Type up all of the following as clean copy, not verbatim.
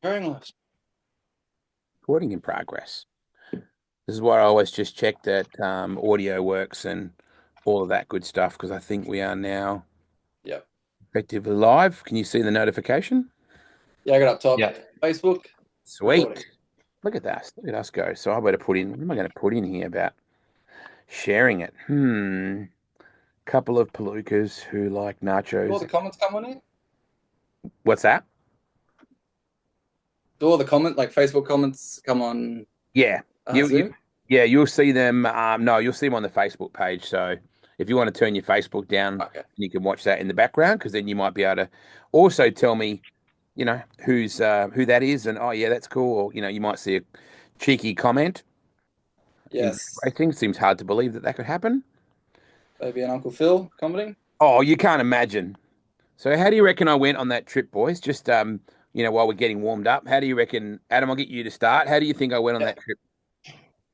Very nice. Recording in progress. This is why I always just check that audio works and all of that good stuff because I think we are now Yep. effectively live. Can you see the notification? Yeah, I got up top. Yeah. Facebook recording. Sweet. Look at that. Look at us go. So I better put in, what am I going to put in here about sharing it? Couple of palookas who like Do all nachos. the comments come on here? What's that? Do all the like Facebook comments come on Yeah. You Zoom? yeah, you'll see them. No, you'll see them on the Facebook page. So if you want to turn your Facebook down, Okay. you can watch that in the background because then you might be able to also tell me, who that is, and oh yeah, that's cool. Or you might see a cheeky comment in Yes. racing. Seems hard to believe that could happen. Maybe an Uncle Phil commenting. Oh, you can't imagine. So how do you reckon I went on that trip, boys? Just while we're getting warmed up, how do you reckon, Adam? I'll get you to start. How do you think I went on Yeah. that trip?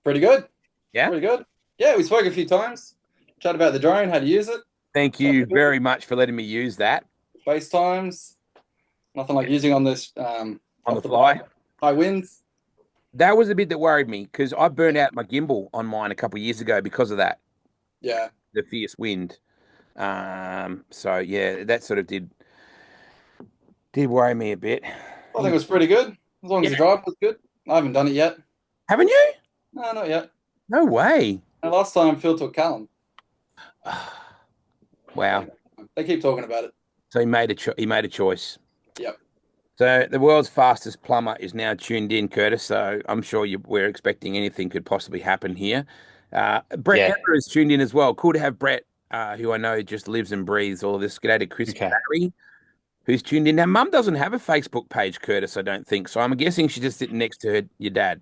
Pretty good. Yeah. Pretty good. Yeah, we spoke a few times. Chat about the drone, how to use it. Thank Stuff you to do. very much for letting me use that FaceTimes. Nothing like using on this on the off the bike. fly. High winds. That was a bit that worried me because I burned out my gimbal on mine a couple of years ago because of that, Yeah. the fierce wind. So yeah, that sort of did worry me a bit. I think it was pretty good. As long as the Yeah, drive was good. I haven't done it yet. haven't you? No, not yet. No way. And last time Phil took Callum. Wow. They keep talking about it. So he made a choice. Yep. So the world's fastest plumber is now tuned in, Curtis. So I'm sure we're expecting anything could possibly happen here. Brett Yeah. Pepper is tuned in as well. Cool to have Brett, who I know just lives and breathes all of this. G'day to Chris Okay. Barry, who's tuned in. Now, Mum doesn't have a Facebook page, Curtis, I don't think. So I'm guessing she's just sitting next to your dad.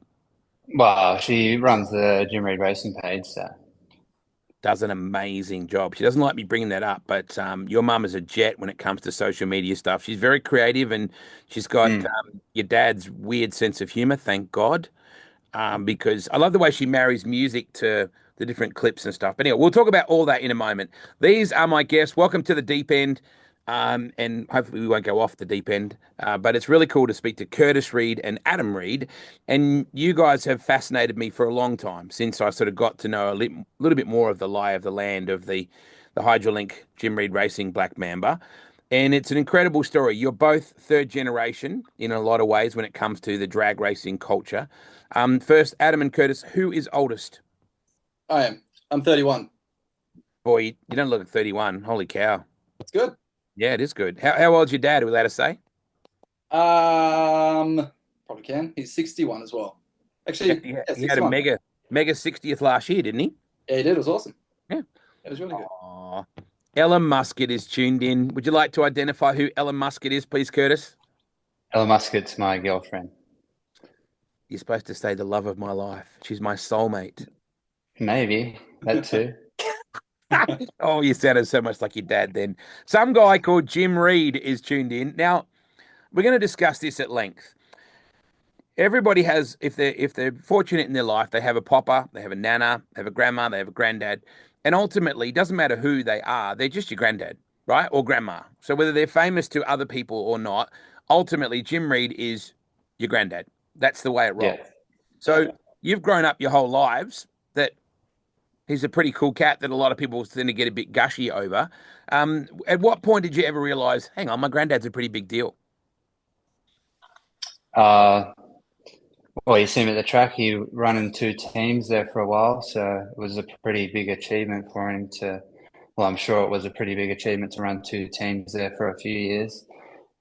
Well, she runs the Jim Reed Racing page, so Does an amazing job. She doesn't like me bringing that up, but your mum is a jet when it comes to social media stuff. She's very creative and she's got mm. your dad's weird sense of humor, thank God. Because I love the way she marries music to the different clips and stuff. But anyway, we'll talk about all that in a moment. These are my guests. Welcome to the deep end. And hopefully we won't go off the deep end. But it's really cool to speak to Kurtis Reed and Adam Reed. And you guys have fascinated me for a long time since I sort of got to know a little bit more of the lie of the land of the Hydrolink Jim Reed Racing Black Mamba. And it's an incredible story. You're both third generation in a lot of ways when it comes to the drag racing culture. First, Adam and Kurtis, who is oldest? I am. I'm 31. Boy, you don't look at 31. Holy cow. That's good. Yeah, it is good. How old's your dad? Are we allowed to say? Probably can. He's 61 as well. Yeah, Actually, yeah, he had a 61. mega 60th last year, didn't he? Yeah, he did. It was awesome. Yeah. It was really good. Aw. Ellen Muscat is tuned in. Would you like to identify who Ellen Muscat is, please, Curtis? Ella Muscat's my girlfriend. You're supposed to say the love of my life. She's my soulmate. Maybe that too. Oh, you sounded so much like your dad then. Some guy called Jim Reed is tuned in. Now, we're going to discuss this at length. Everybody has, if they're fortunate in their life, they have a papa, they have a nana, they have a grandma, they have a granddad, and ultimately, it doesn't matter who they are, they're just your granddad, right, or grandma. So whether they're famous to other people or not, ultimately, Jim Reed is your granddad. That's the way it Yeah. rolls. Yeah. So you've grown up your whole lives that he's a pretty cool cat that a lot of people tend to get a bit gushy over. At what point did you ever realize, hang on, my granddad's a pretty big deal? Uh, well, you see him at the track. He running two teams there for a while, so it was a pretty big achievement for him to. Well, I'm sure it was a pretty big achievement to run two teams there for a few years,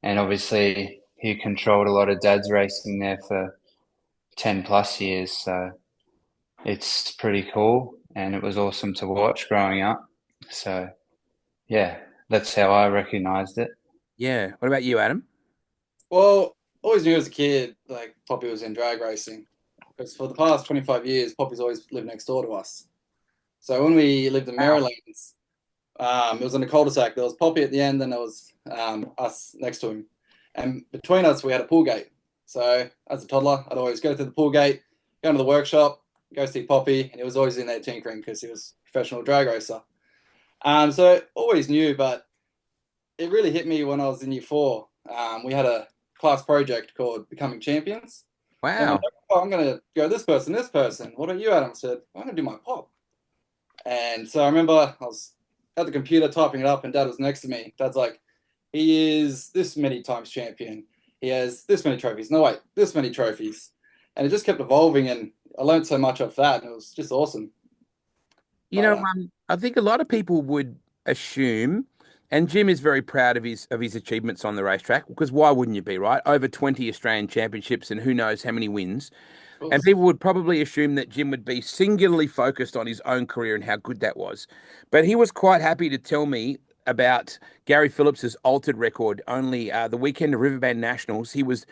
and obviously he controlled a lot of dad's racing there for 10 plus years. So it's pretty cool, and it was awesome to watch growing up. So yeah, that's how I recognized it. Yeah. What about you, Adam? Well, always knew as a kid, like Poppy was in drag racing. Because for the past 25 years, Poppy's always lived next door to us. So when we lived in Wow. Maryland, it was in a cul-de-sac. There was Poppy at the end, and there was us next to him. And between us, we had a pool gate. So as a toddler, I'd always go to the pool gate, go into the workshop, go see Poppy, and he was always in there tinkering because he was a professional drag racer. So always knew, but it really hit me when I was in year four. We had a class project called Becoming Champions. And I Wow. went, oh, I'm going to go this person. What are you, Adam? I said, I'm going to do my pop. And so I remember I was at the computer typing it up, and Dad was next to me. Dad's like, he is this many times champion. He has this many trophies. No, wait, this many trophies. And it just kept evolving, and I learned so much off that, and it was just awesome. You But know, I think a lot of people would assume, and Jim is very proud of his achievements on the racetrack, because why wouldn't you be, right? Over 20 Australian championships and who knows how many wins. And people would probably assume that Jim would be singularly focused on his own career and how good that was. But he was quite happy to tell me about Gary Phillips's altered record. Only the weekend of Riverbend Nationals, he was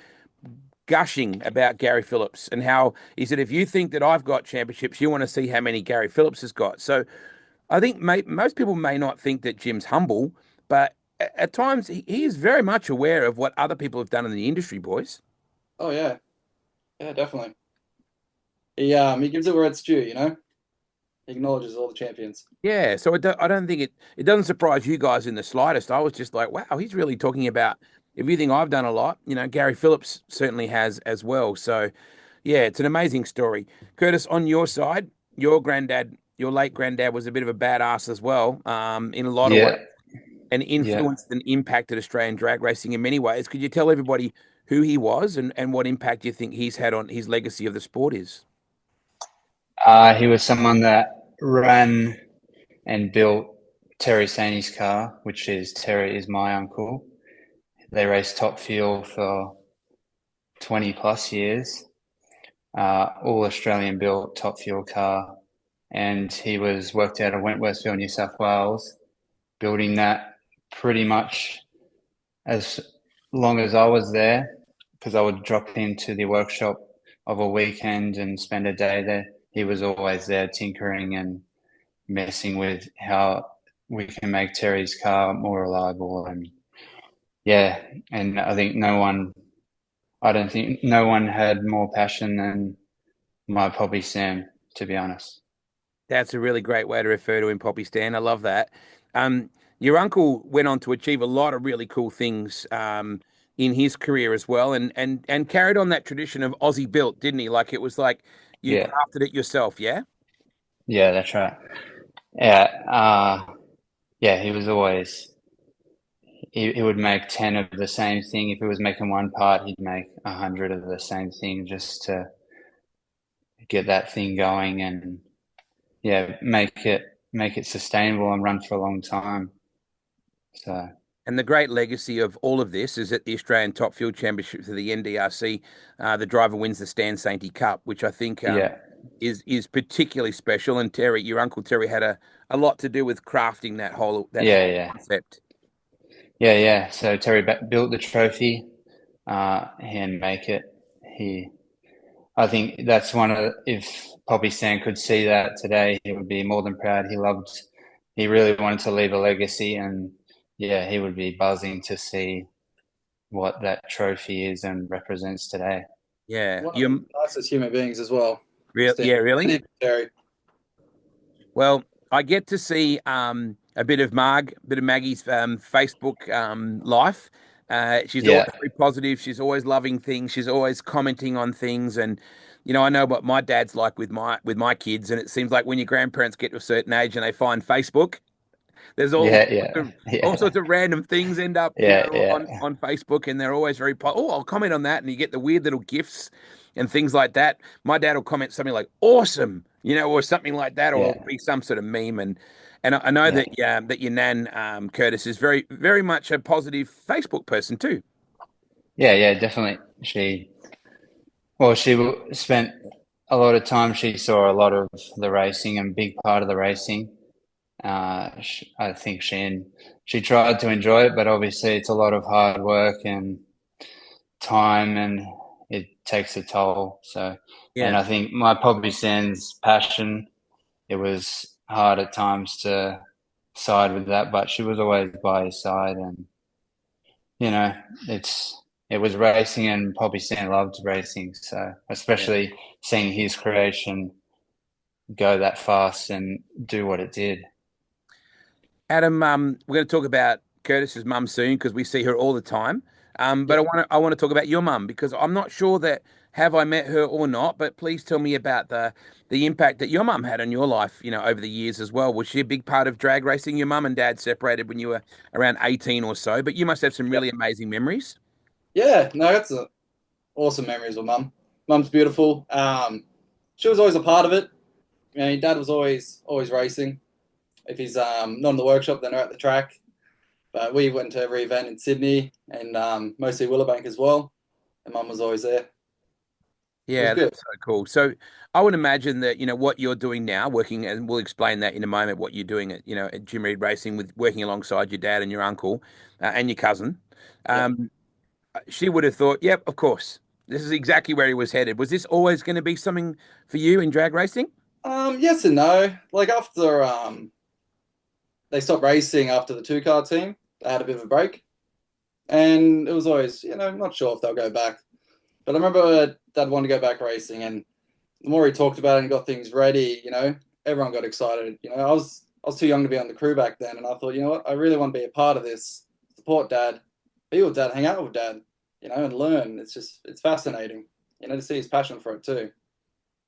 gushing about Gary Phillips and how he said, if you think that I've got championships, you want to see how many Gary Phillips has got. So I think most people may not think that Jim's humble, but at times he is very much aware of what other people have done in the industry, boys. oh yeah, definitely. He gives it where it's due. He acknowledges all the champions. Yeah, so I don't think it doesn't surprise you guys in the slightest. I was just like, wow, he's really talking about everything I've done a lot. Gary Phillips certainly has as well. So, yeah, it's an amazing story. Kurtis, on your side, your late granddad was a bit of a badass as well, in a lot of ways, Yeah, and yeah. influenced and impacted Australian drag racing in many ways. Could you tell everybody who he was and what impact you think he's had on his legacy of the sport is? He was someone that ran and built Terry Sainty's car, which is Terry is my uncle. They raced Top Fuel for 20 plus years. All Australian built Top Fuel car, and he was worked out of Wentworthville, New South Wales, building that pretty much as long as I was there, because I would drop into the workshop of a weekend and spend a day there. He was always there tinkering and messing with how we can make Terry's car more reliable. And yeah, and I don't think no one had more passion than my Poppy Sam, to be honest. That's a really great way to refer to him, Poppy Stan. I love that. Your uncle went on to achieve a lot of really cool things in his career as well, and carried on that tradition of Aussie built, didn't he? Like it was like you Yeah, crafted it yourself, yeah? yeah, that's right. Yeah, yeah, he was always he would make 10 of the same thing. If he was making one part, he'd make 100 of the same thing just to get that thing going and yeah, make it sustainable and run for a long time. So And the great legacy of all of this is at the Australian Top Fuel Championships of the NDRC, the driver wins the Stan Sainty Cup, which I think yeah, is particularly special. And Terry, your uncle Terry, had a lot to do with crafting that whole yeah, yeah, concept. yeah. So Terry built the trophy, and make it. He, I think that's one of if Poppy Stan could see that today, he would be more than proud. He really wanted to leave a legacy, and yeah, he would be buzzing to see what that trophy is and represents today. Yeah, One of the you nicest human beings as well. yeah, really. And Terry. Well, I get to see a bit of Maggie's Facebook life. She's always Yeah, very positive. She's always loving things. She's always commenting on things, and I know what my dad's like with my kids. And it seems like when your grandparents get to a certain age and they find Facebook, there's all yeah, sorts yeah, of, all yeah, sorts of random things end up, yeah, on yeah, Facebook, and they're always very oh, I'll comment on that, and you get the weird little gifs and things like that. My dad will comment something like "awesome," or something like that, or it'll yeah, be some sort of meme. And I know yeah, that your nan, Curtis, is very very much a positive Facebook person too. yeah, yeah. Definitely. Spent a lot of time. She saw a lot of the racing and big part of the racing. I think she tried to enjoy it, but obviously it's a lot of hard work and time, and it takes a toll. So, and Yeah. I think my Poppy Sands passion, it was hard at times to side with that, but she was always by his side, and you know, it was racing, and Poppy Sand loved racing. So, Yeah. especially seeing his creation go that fast and do what it did. Adam, we're going to talk about Curtis's mum soon because we see her all the time. But I want to talk about your mum because I'm not sure that have I met her or not. But please tell me about the impact that your mum had on your life, over the years as well. Was she a big part of drag racing? Your mum and dad separated when you were around 18 or so, but you must have some Yep. really amazing memories. Yeah, no, that's awesome memories with mum. Mum's beautiful. She was always a part of it. Dad was always racing. If he's not in the workshop, then they're at the track. But we went to every event in Sydney and mostly Willowbank as well. And mum was always there. It was Yeah, good. that's so cool. So I would imagine that, what you're doing now, working, and we'll explain that in a moment, what you're doing at Jim Reed Racing with working alongside your dad and your uncle and your cousin. Yep. Um, she would have thought, yep, of course, this is exactly where he was headed. Was this always going to be something for you in drag racing? Yes and no. Like after they stopped racing after the two-car team, they had a bit of a break. And it was always, not sure if they'll go back. But I remember Dad wanted to go back racing, and the more he talked about it and got things ready, everyone got excited. I was too young to be on the crew back then, and I thought, you know what, I really want to be a part of this. Support Dad, be with Dad, hang out with Dad, and learn. It's fascinating, to see his passion for it too.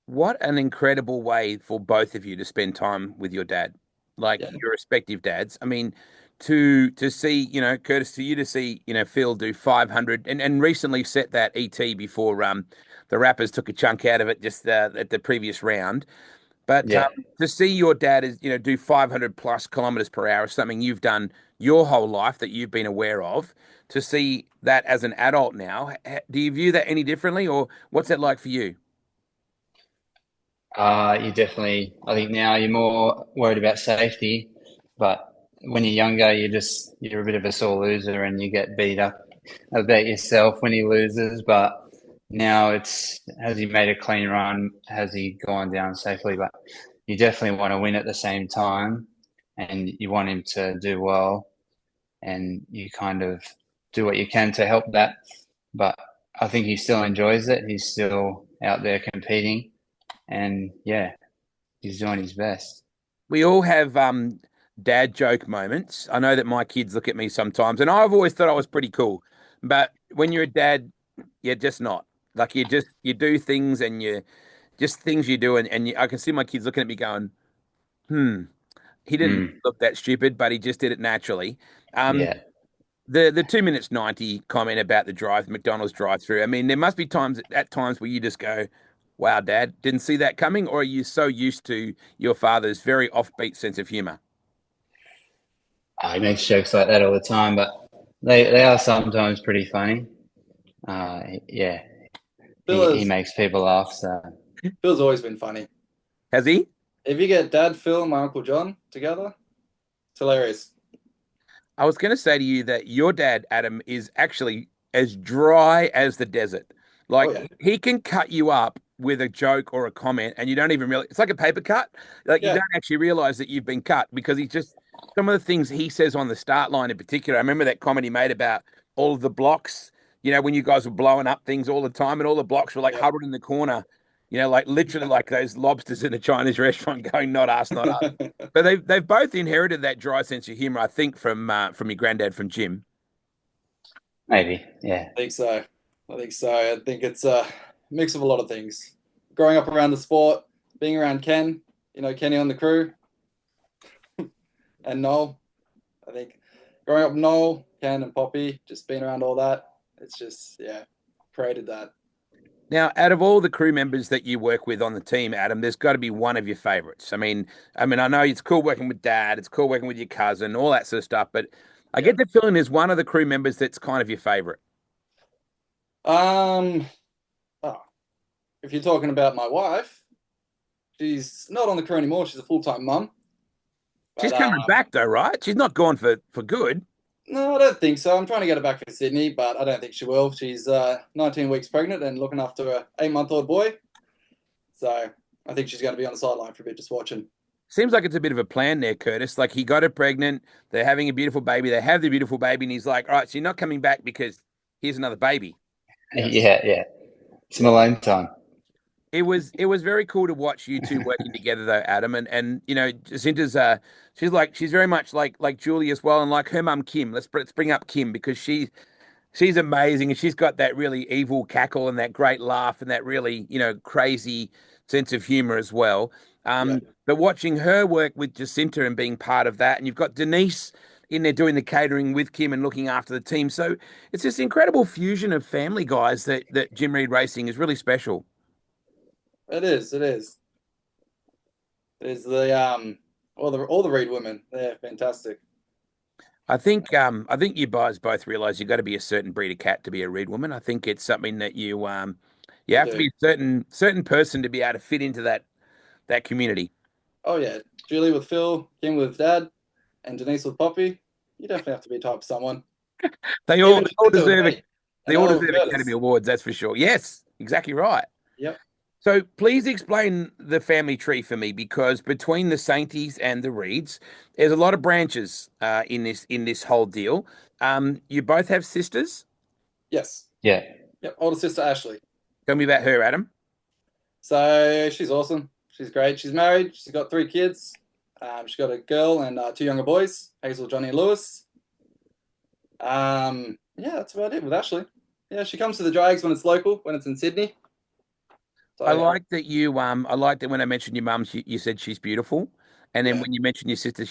What an incredible way for both of you to spend time with your dad, like Yeah, your respective dads. I mean, to see, Curtis, to you to see, Phil do 500 and recently set that ET before the Rappers took a chunk out of it just at the previous round. But Yeah. to see your dad is, do 500 plus kilometers per hour, something you've done your whole life that you've been aware of. To see that as an adult now, do you view that any differently, or what's that like for you? You definitely, I think now you're more worried about safety, but when you're younger, you're a bit of a sore loser and you get beat up about yourself when he loses. But now has he made a clean run? Has he gone down safely? But you definitely want to win at the same time and you want him to do well and you kind of do what you can to help that. But I think he still enjoys it. He's still out there competing and yeah, he's doing his best. We all have dad joke moments. I know that my kids look at me sometimes, and I've always thought I was pretty cool. But when you're a dad, you're just not. Like you do things and you just things you do, and I can see my kids looking at me going, "Hmm, he didn't Mm, look that stupid, but he just did it naturally." Um, yeah. the 2 minutes 90 comment about the McDonald's drive through. I mean, there must be times at times where you just go, "Wow, Dad, didn't see that coming," or are you so used to your father's very offbeat sense of humor? He makes jokes like that all the time, but they are sometimes pretty funny. Yeah, Phil he has makes people laugh. So Phil's always been funny. Has he? If you get Dad, Phil, and my Uncle John together, it's hilarious. I was going to say to you that your dad, Adam, is actually as dry as the desert. Oh Like yeah, he can cut you up with a joke or a comment, and you don't even realize it's like a paper cut. Like you yeah, don't actually realize that you've been cut because he's just some of the things he says on the start line in particular. I remember that comment he made about all of the blocks. When you guys were blowing up things all the time, and all the blocks were like yep. huddled in the corner. Like literally like those lobsters in a Chinese restaurant going, not us, not us. But they've both inherited that dry sense of humor, I think, from your granddad, from Jim. maybe, yeah, I think so. I think so. I think it's a mix of a lot of things. Growing up around the sport, being around Ken, Kenny on the crew, and Noel. I think growing up with Noel, Ken, and Poppy, just being around all that, it's just, yeah, created that. Now, out of all the crew members that you work with on the team, Adam, there's got to be one of your favorites. I mean, I know it's cool working with Dad, it's cool working with your cousin, all that sort of stuff, but I Yeah. get the feeling there's one of the crew members that's kind of your favorite. Um, oh, if you're talking about my wife, she's not on the crew anymore. She's a full-time mum. She's But coming back though, right? She's not gone for good. no, I don't think so. I'm trying to get her back for Sydney, but I don't think she will. She's 19 weeks pregnant and looking after a 8-month-old boy. So I think she's going to be on the sideline for a bit, just watching. Seems like it's a bit of a plan there, Curtis. Like he got her pregnant, they're having a beautiful baby, they have the beautiful baby, and he's like, all right, so you're not coming back because here's another baby. Yes. yeah. It's Yeah. Malone time. It was very cool to watch you two working together though, Adam. And Jacinta's she's very much like Julie as well, and like her mum Kim. Let's bring up Kim because She's amazing, and she's got that really evil cackle and that great laugh and that really, crazy sense of humor as well. Yeah, But watching her work with Jacinta and being part of that, and you've got Denise in there doing the catering with Kim and looking after the team. So it's this incredible fusion of family guys that Jim Reed Racing is really special. it is. It is. There's the all the Reed women. They're fantastic. I think you guys both realize you've got to be a certain breed of cat to be a Reed woman. I think it's something that you You have to do. be a certain person to be able to fit into that community. Oh yeah, Julie with Phil, Kim with Dad, and Denise with Poppy. You definitely have to be a type of someone. They all Even they all Jacinta with deserve me, they and all Ella with deserve Academy Curtis. Awards, that's for sure. Yes, exactly right. Yep. So please explain the family tree for me, because between the Sainties and the Reeds, there's a lot of branches in this whole deal. You both have sisters. Yes. Yeah. Yep. Older sister Ashley. Tell me about her, Adam. So she's awesome. She's great. She's married. She's got 3 kids. She's got a girl and 2 younger boys, Hazel, Johnny, and Lewis. Yeah, that's about it with Ashley. Yeah, she comes to the drags when it's local, when it's in Sydney. So I yeah, like that I like that when I mentioned your mum, you said she's beautiful, and then yeah, when you mentioned your sister,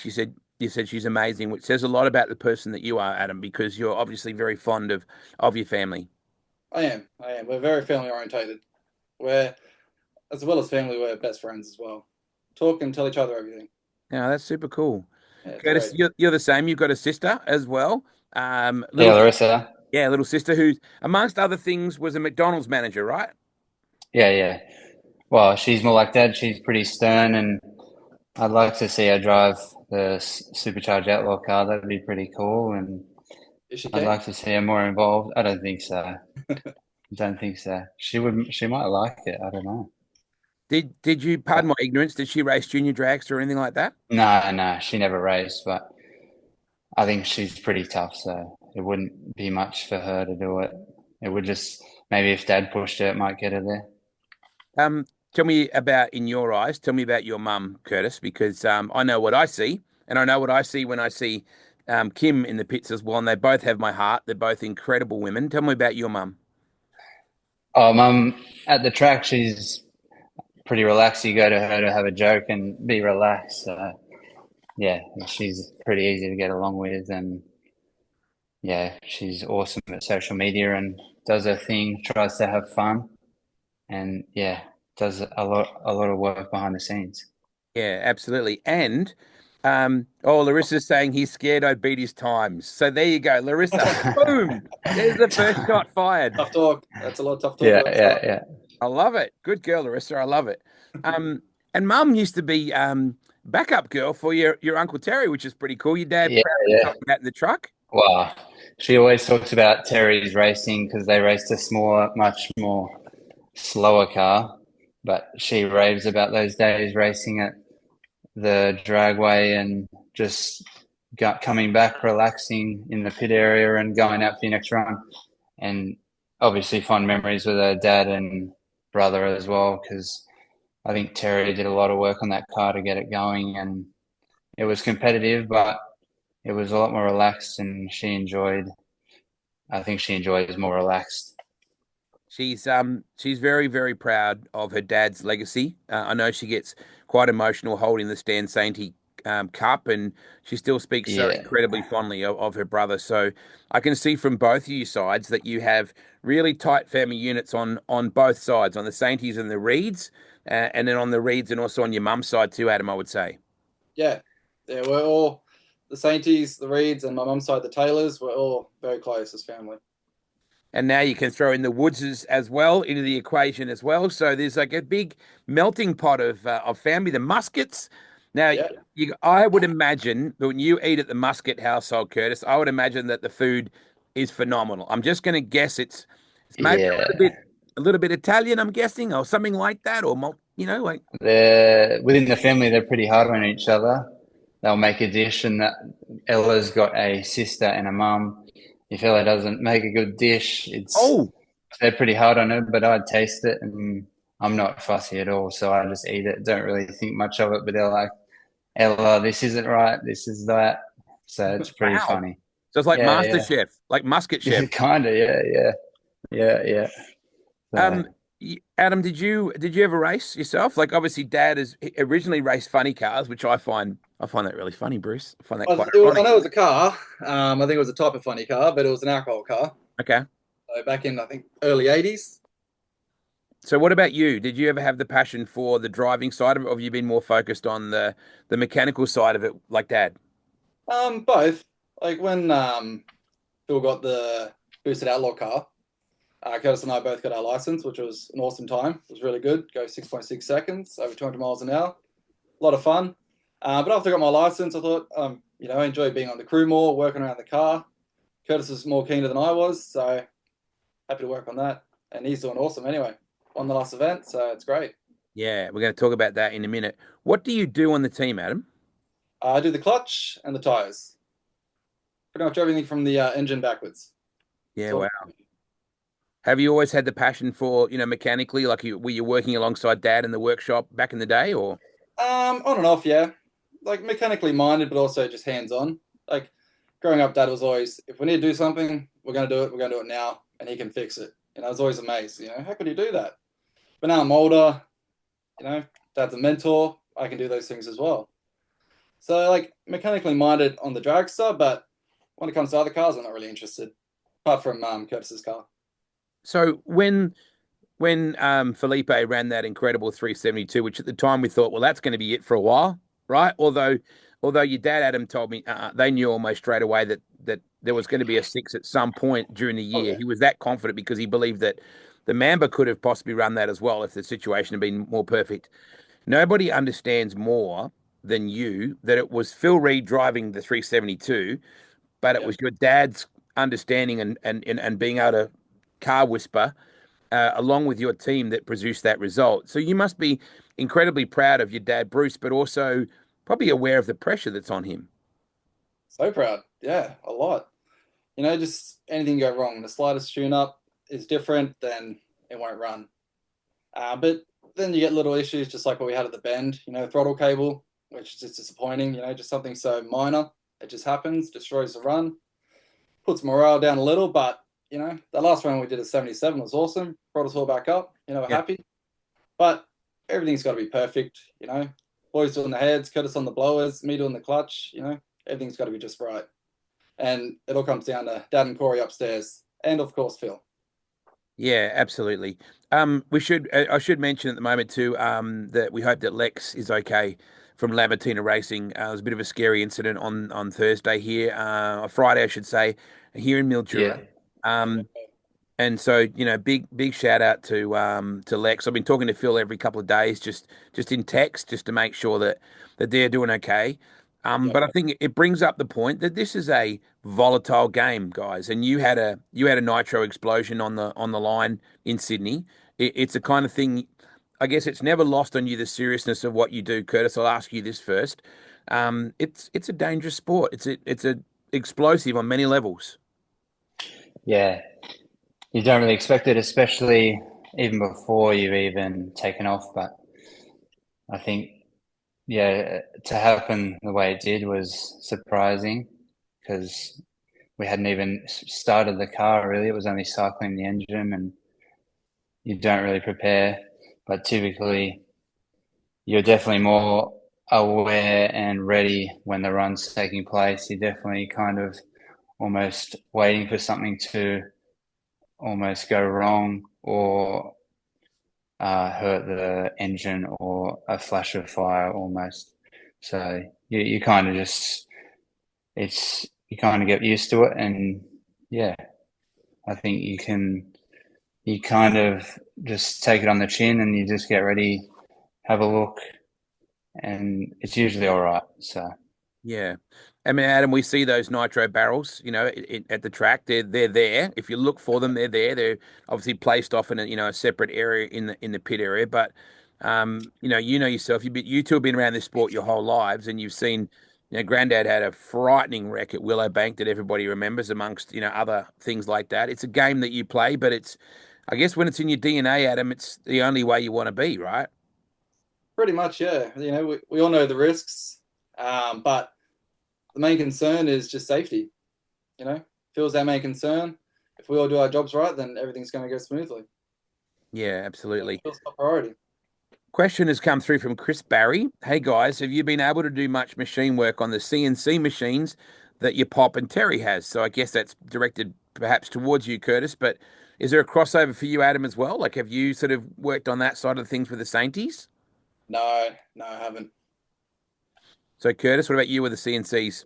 you said she's amazing, which says a lot about the person that you are, Adam, because you're obviously very fond of your family. I am. I am. We're very family orientated. We're as well as family, we're best friends as well. Talk and tell each other everything. Yeah, that's super cool. Yeah, it's Curtis, great. you're the same. You've got a sister as well. Yeah, Little Larissa. Yeah, little sister who, amongst other things, was a McDonald's manager, right? Yeah, yeah. Well, she's more like Dad. She's pretty stern, and I'd like to see her drive the supercharged outlaw car. That'd be pretty cool, and Is she I'd keen? like to see her more involved. I don't think so. Don't think so. She would. She might like it. I don't know. Did you, pardon But my ignorance, did she race junior dragster or anything like that? no, no, she never raced. But I think she's pretty tough, so it wouldn't be much for her to do it. It would just maybe if Dad pushed her, it might get her there. Um, Tell me about, in your eyes, tell me about your mum, Curtis, because I know what I see, and I know what I see when I see Kim in the pits as well, and they both have my heart. They're both incredible women. Tell me about your mum. Oh, Mum, at the track, she's pretty relaxed. You go to her to have a joke and be relaxed. So yeah, she's pretty easy to get along with, and yeah, she's awesome at social media and does her thing, tries to have fun, and yeah, does a lot of work behind the scenes. Yeah, absolutely. And Larissa's saying he's scared I beat his times. So there you go, Larissa. Boom. There's the first shot fired. Tough talk. That's a lot of tough talk Yeah, at the yeah, start. yeah. I love it. Good girl, Larissa. I love it. Um, and Mum used to be backup girl for your Uncle Terry, which is pretty cool. Your dad Yeah, proudly yeah. topping that in the truck. Wow. She always talks about Terry's racing because they raced a smaller, much more slower car, but she raves about those days racing at the dragway and just coming back, relaxing in the pit area and going out for your next run. And obviously, fond memories with her dad and brother as well, because I think Terry did a lot of work on that car to get it going. And it was competitive, but it was a lot more relaxed, and I think she enjoys more relaxed. She's very, very proud of her dad's legacy. I know she gets quite emotional holding the Stan Sainty cup, and she still speaks so Yeah. incredibly fondly of her brother. So I can see from both of you sides that you have really tight family units on both sides, on the Sainties and the Reeds, and then on the Reeds and also on your mum's side too, Adam, I would say. Yeah, yeah, we're all the Sainties, the Reeds, and my mum's side, the Taylors. We're all very close as family. And now you can throw in the Woodses as well into the equation as well. So there's like a big melting pot of family. The Muskets. Now, Yeah, I would imagine that when you eat at the Musket household, Curtis, I would imagine that the food is phenomenal. I'm just going to guess it's maybe Yeah. a little bit Italian. I'm guessing, or something like that, or like. They're within the family, they're pretty hard on each other. They'll make a dish, and that Ella's got a sister and a mum. If Ella doesn't make a good dish, it's Oh, they're pretty hard on her, but I taste it and I'm not fussy at all, so I just eat it. Don't really think much of it, but they're like, Ella, this isn't right, this is that. So it's pretty wow. funny. So it's like Yeah, Master yeah. Chef, like Musket Chef. Kind of, yeah. So, Um, Adam, did you ever race yourself? Like, obviously, Dad has originally raced funny cars, which I find that really funny, Bruce. I find that quite I ironic. know it was a car. I think it was a type of funny car, but it was an alcohol car. Okay. So back in, I think, early 80s. So, what about you? Did you ever have the passion for the driving side of it, or have you been more focused on the mechanical side of it, like Dad? Both. Like when Phil got the boosted outlaw car, Curtis and I both got our license, which was an awesome time. It was really good. Go 6.6 seconds, over 200 miles an hour. A lot of fun. But after I got my license, I thought, I enjoyed being on the crew more, working around the car. Curtis was more keener than I was, so happy to work on that. And he's doing awesome anyway. Won the last event, so it's great. Yeah, we're going to talk about that in a minute. What do you do on the team, Adam? I do the clutch and the tires. Pretty much everything from the engine backwards. Yeah, So wow. Have you always had the passion for, mechanically, like were you working alongside Dad in the workshop back in the day, or? on and off, yeah. Like mechanically minded, but also just hands on. Like growing up, Dad was always, if we need to do something, we're going to do it. We're going to do it now, and he can fix it. And I was always amazed. How could he do that? But now I'm older. Dad's a mentor. I can do those things as well. So like mechanically minded on the dragster, but when it comes to other cars, I'm not really interested. Apart from Curtis's car. So when Felipe ran that incredible 372, which at the time we thought, well, that's going to be it for a while, right? Although your dad Adam told me they knew almost straight away that there was going to be a six at some point during the Oh year. yeah, He was that confident because he believed that the Mamba could have possibly run that as well if the situation had been more perfect. Nobody understands more than you that it was Phil Reed driving the 372, but it yeah. was your dad's understanding and being able to car whisper along with your team that produced that result. So you must be incredibly proud of your dad, Bruce, but also probably aware of the pressure that's on him. So proud. Yeah, a lot. Just anything go wrong. The slightest tune up is different, then it won't run. But then you get little issues, just like what we had at the bend. Throttle cable, which is just disappointing. Just something so minor. It just happens, destroys the run, puts morale down a little. But the last run we did at 77 was awesome. Brought us all back up. We're Yeah. happy. But everything's got to be perfect. Boys doing the heads, Curtis on the blowers, me doing the clutch. Everything's got to be just right. And it all comes down to Dad and Corey upstairs, and of course Phil. Yeah, absolutely. I should mention at the moment too, that we hope that Lex is okay from Lamartina Racing. It was a bit of a scary incident on Thursday here, Friday, I should say, here in yeah. Mildura. Um, And so, big shout out to Lex. I've been talking to Phil every couple of days, just in text, just to make sure that they're doing okay. Yep. But I think it brings up the point that this is a volatile game, guys. And you had a nitro explosion on the line in Sydney. It's the kind of thing. I guess it's never lost on you the seriousness of what you do, Curtis. I'll ask you this first. It's a dangerous sport. It's a explosive on many levels. Yeah. You don't really expect it, especially even before you've even taken off. But I think, yeah, to happen the way it did was surprising because we hadn't even started the car really. It was only cycling the engine and you don't really prepare. But typically, you're definitely more aware and ready when the run's taking place. You're definitely kind of almost waiting for something to almost go wrong or hurt the engine or a flash of fire almost. So you kind of just you kind of get used to it, and yeah, I think you kind of just take it on the chin and you just get ready, have a look, and it's usually all right. So Yeah. I mean, Adam, we see those nitro barrels, at the track. They're there. If you look for them, they're there. They're obviously placed off in a separate area in the pit area. But you know yourself. You two have been around this sport your whole lives, and you've seen. Grandad had a frightening wreck at Willowbank that everybody remembers, amongst other things like that. It's a game that you play, but I guess when it's in your DNA, Adam, it's the only way you want to be, right? Pretty much, yeah. We all know the risks, but the main concern is just safety. fuel's our main concern. If we all do our jobs right, then everything's going to go smoothly. Yeah, absolutely. Fuel's top priority. Question has come through from Chris Barry. Hey guys, have you been able to do much machine work on the CNC machines that your Pop and Terry has? So I guess that's directed perhaps towards you, Kurtis, but is there a crossover for you, Adam, as well? Like, have you sort of worked on that side of things with the Sainties? No, I haven't. So, Kurtis, what about you with the CNCs?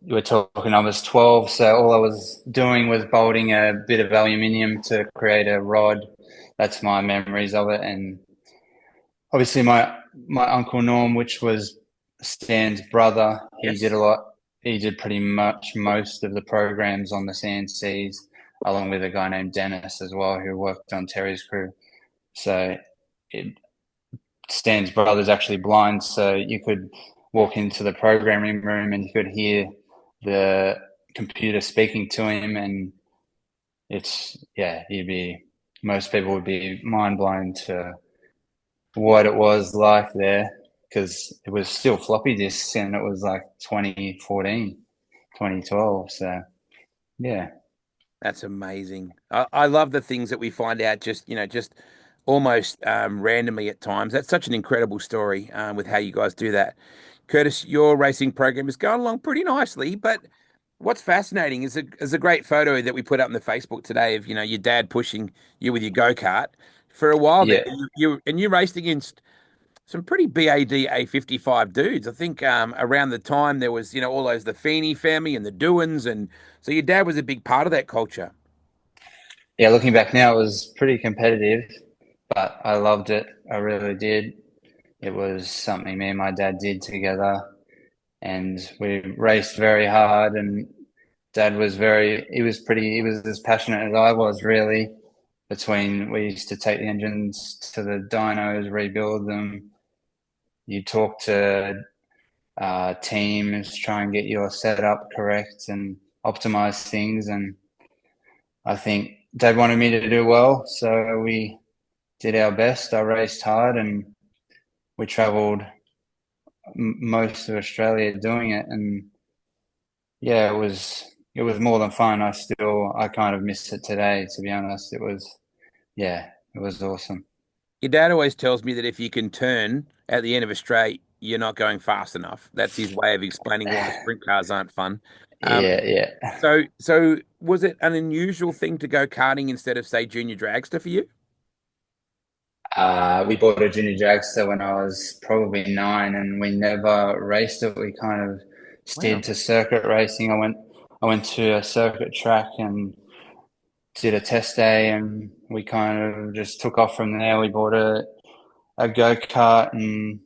We're talking, I was 12, so all I was doing was bolting a bit of aluminium to create a rod. That's my memories of it. And obviously my uncle Norm, which was Stan's brother, he Yes. did a lot. He did pretty much most of the programs on the CNCs, along with a guy named Dennis as well, who worked on Terry's crew. So Stan's brother's actually blind, so you could walk into the programming room and you could hear the computer speaking to him, and most people would be mind blown to what it was like there, because it was still floppy disks and it was like 2014, 2012. So yeah. That's amazing. I love the things that we find out just almost randomly at times. That's such an incredible story with how you guys do that. Kurtis, your racing program is going along pretty nicely, but what's fascinating is a great photo that we put up on the Facebook today of your dad pushing you with your go-kart. For a while there, Yeah. you raced against some pretty BAD A55 dudes. I think around the time there was all those the Feeney family and the Doohans, and so your dad was a big part of that culture. Yeah, looking back now, it was pretty competitive, but I loved it. I really did. It was something me and my dad did together, and we raced very hard. And Dad was he was as passionate as I was, really. We used to take the engines to the dynos, rebuild them. You talk to teams, try and get your setup correct and optimize things. And I think Dad wanted me to do well, so we did our best. I raced hard, and we travelled most of Australia doing it. And yeah, it was more than fun. I kind of miss it today, to be honest. It was awesome. Your dad always tells me that if you can turn at the end of a straight, you're not going fast enough. That's his way of explaining why sprint cars aren't fun. Um, Yeah, yeah. so was it an unusual thing to go karting instead of, say, junior dragster for you? We bought a junior dragster when I was probably 9, and we never raced it. We kind of Wow. steered to circuit racing. I went to a circuit track and did a test day, and we kind of just took off from there. We bought a go-kart and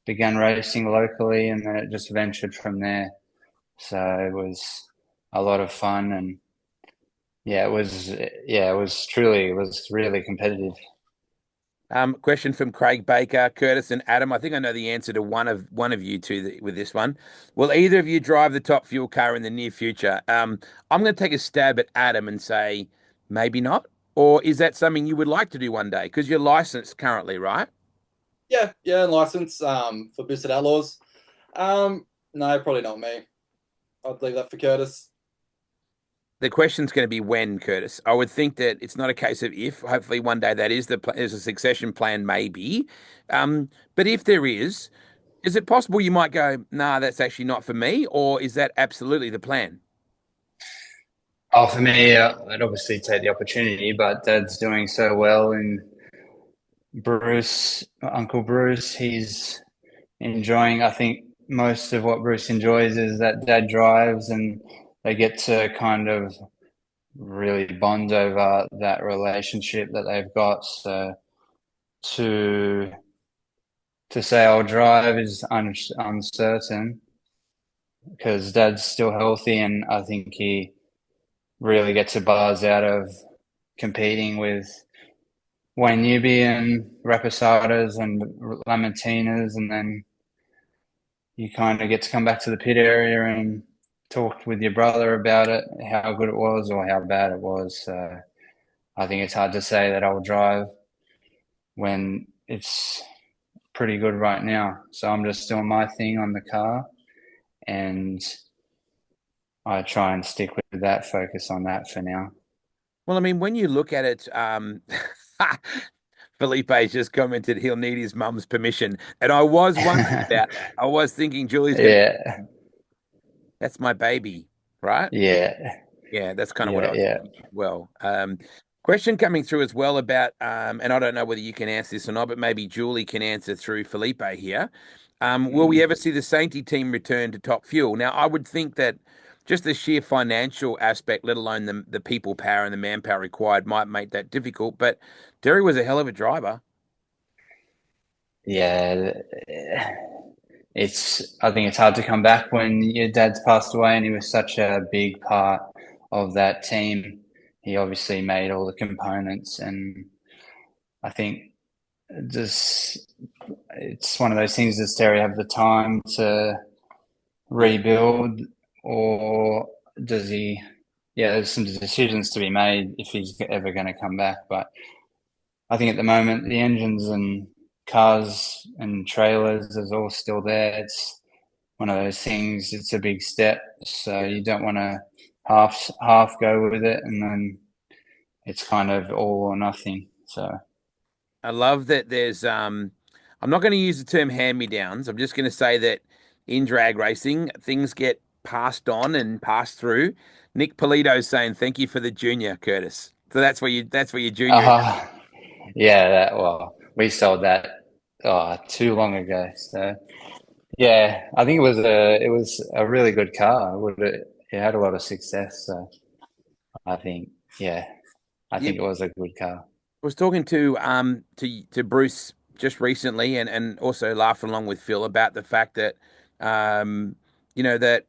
began racing locally, and then it just ventured from there. So it was a lot of fun, and it was really competitive. Question from Craig Baker, Kurtis, and Adam. I think I know the answer to one of you two with this one. Will either of you drive the top fuel car in the near future? I'm going to take a stab at Adam and say maybe not. Or is that something you would like to do one day? Because you're licensed currently, right? Yeah, license for Boosted Outlaws. No, probably not me. I'd leave that for Kurtis. The question's going to be when, Kurtis. I would think that it's not a case of if. Hopefully, one day that is a succession plan, maybe. But if there is it possible you might go, nah, that's actually not for me, or is that absolutely the plan? Oh, for me, I'd obviously take the opportunity, but Dad's doing so well, and Uncle Bruce, he's enjoying. I think most of what Bruce enjoys is that Dad drives, and they get to kind of really bond over that relationship that they've got. So to say I'll drive is uncertain, because Dad's still healthy, and I think he really gets a buzz out of competing with Wayne Newby and Rapasadas and Lamentinas, and then you kind of get to come back to the pit area and talk with your brother about it, how good it was or how bad it was. So I think it's hard to say that I'll drive when it's pretty good right now. So I'm just doing my thing on the car, and I try and stick with that, focus on that for now. Well, I mean, when you look at it, Felipe's just commented he'll need his mum's permission. And I was wondering about that. I was thinking Julie's going to, Yeah, that's my baby, right? yeah, Yeah, that's kind of what I was yeah. thinking as well. Question coming through as well about, and I don't know whether you can answer this or not, but maybe Julie can answer through Felipe here. Will we ever see the Sainty team return to Top Fuel? Now, I would think that just the sheer financial aspect, let alone the people power and the manpower required, might make that difficult. But Derry was a hell of a driver. Yeah, I think it's hard to come back when your dad's passed away and he was such a big part of that team. He obviously made all the components, and I think just it's one of those things. Does Terry have the time to rebuild, or does he? Yeah, there's some decisions to be made if he's ever going to come back. But I think at the moment the engines and cars and trailers is all still there. It's one of those things. It's a big step, so you don't want to half go with it, and then it's kind of all or nothing. So I love that there's I'm not going to use the term hand-me-downs. I'm just going to say that in drag racing, things get passed on and passed through. Nick Polito's saying thank you for the junior, Kurtis. So that's where your junior is. yeah, we sold that too long ago. So yeah, I think it was a really good car. It had a lot of success. So I think I think it was a good car. Was talking to Bruce just recently, and also laughing along with Phil about the fact that you know that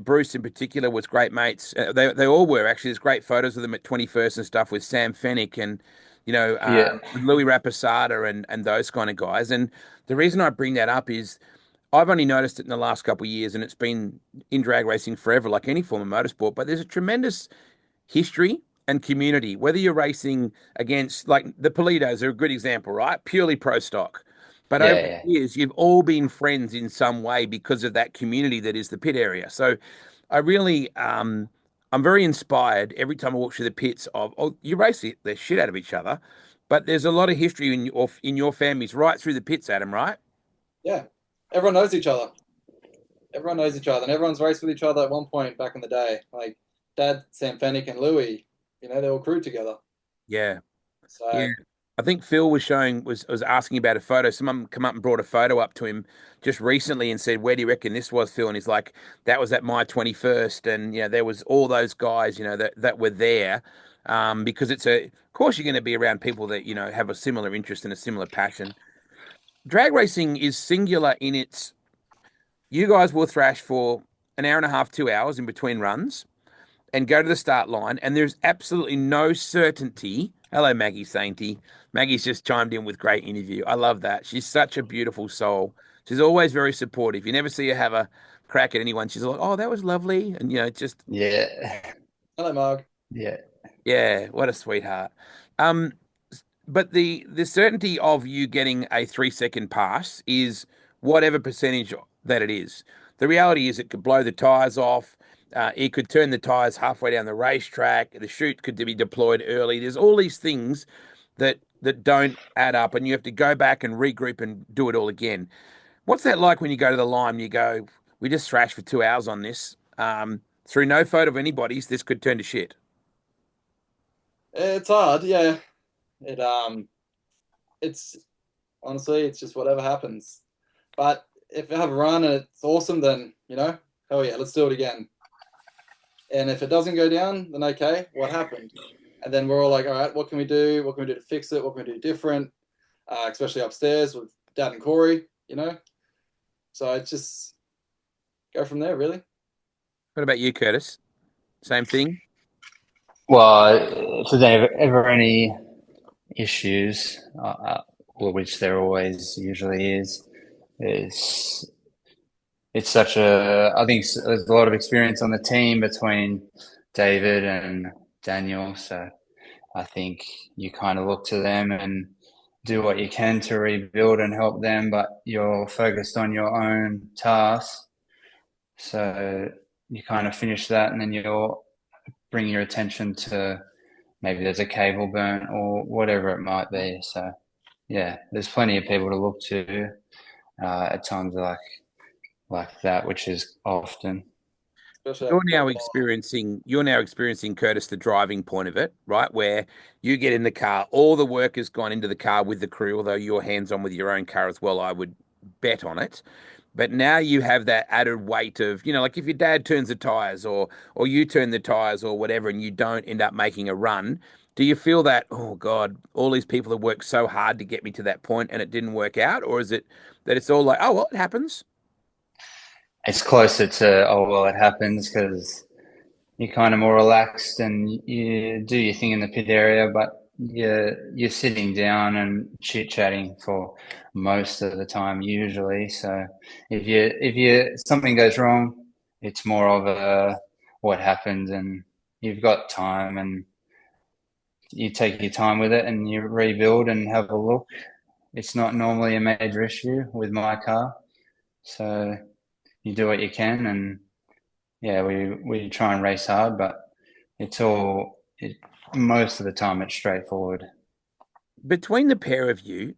Bruce in particular was great mates. They all were actually. There's great photos of them at 21st and stuff with Sam Fennick and Yeah, with Louis Raposada and those kind of guys. And the reason I bring that up is I've only noticed it in the last couple of years, and it's been in drag racing forever, like any form of motorsport. But there's a tremendous history and community. Whether you're racing against, like the Politos are a good example, right? Purely pro stock. But over yeah, the years, you've all been friends in some way because of that community that is the pit area. So I really, I'm very inspired every time I walk through the pits of, oh, you race the shit out of each other, but there's a lot of history in your families right through the pits, Adam, right? Yeah, everyone knows each other. Everyone knows each other, and everyone's raced with each other at one point back in the day. Like Dad, Sam Fennick, and Louis, they all crewed together. Yeah. Yeah. So I think Phil was asking about a photo. Someone come up and brought a photo up to him just recently and said, "Where do you reckon this was, Phil?" And he's like, "That was at my 21st." And there was all those guys, that were there, because of course, you're going to be around people that have a similar interest and a similar passion. Drag racing is singular in its. You guys will thrash for an hour and a half, 2 hours in between runs and go to the start line, and there's absolutely no certainty. Hello, Maggie Sainty. Maggie's just chimed in with great interview. I love that. She's such a beautiful soul. She's always very supportive. You never see her have a crack at anyone. She's like, "Oh, that was lovely," and just yeah, hello, Marg. yeah. yeah, what a sweetheart. Um, but the certainty of you getting a 3 second pass is whatever percentage that it is. The reality is it could blow the tires off. It could turn the tires halfway down the racetrack. The chute could be deployed early. There's all these things that don't add up, and you have to go back and regroup and do it all again. What's that like when you go to the line and you go, "We just thrashed for 2 hours on this. Through no fault of anybody's, this could turn to shit." It's hard, yeah. It's honestly, it's just whatever happens. But if you have a run and it's awesome, then hell yeah, let's do it again. And if it doesn't go down, then okay, what happened? And then we're all like, all right, what can we do? What can we do to fix it? What can we do different? Especially upstairs with Dad and Corey. So it's just go from there, really. What about you, Curtis? Same thing? Well, if there's ever any issues, which there always usually is, it's such I think there's a lot of experience on the team between David and Daniel. So I think you kind of look to them and do what you can to rebuild and help them, but you're focused on your own tasks. So you kind of finish that, and then you'll bring your attention to maybe there's a cable burn or whatever it might be. So yeah, there's plenty of people to look to at times like that, which is often. Especially You're now experiencing, Curtis, the driving point of it, right? Where you get in the car, all the work has gone into the car with the crew, although you're hands-on with your own car as well, I would bet on it. But now you have that added weight of, like if your dad turns the tires or you turn the tires or whatever, and you don't end up making a run, do you feel that, oh God, all these people have worked so hard to get me to that point and it didn't work out? Or is it that it's all like, oh well, it happens? It's closer to, oh, well, it happens because you're kind of more relaxed and you do your thing in the pit area, but you're sitting down and chit chatting for most of the time usually. So if something goes wrong, it's more of a what happened, and you've got time and you take your time with it and you rebuild and have a look. It's not normally a major issue with my car, so you do what you can, and yeah, we try and race hard, but most of the time it's straightforward. Between the pair of you,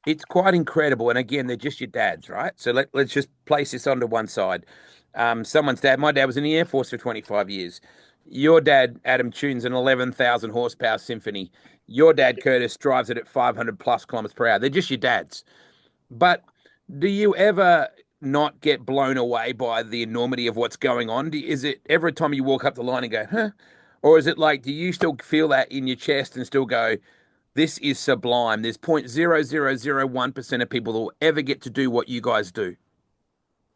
it's quite incredible. And again, they're just your dads, right? So let's just place this onto one side. Someone's dad, my dad was in the Air Force for 25 years. Your dad, Adam, tunes an 11,000 horsepower Symphony. Your dad, Curtis, drives it at 500 plus kilometers per hour. They're just your dads. But do you ever not get blown away by the enormity of what's going on? Is it every time you walk up the line and go, huh? Or is it like, do you still feel that in your chest and still go, this is sublime? There's 0.0001% of people that will ever get to do what you guys do.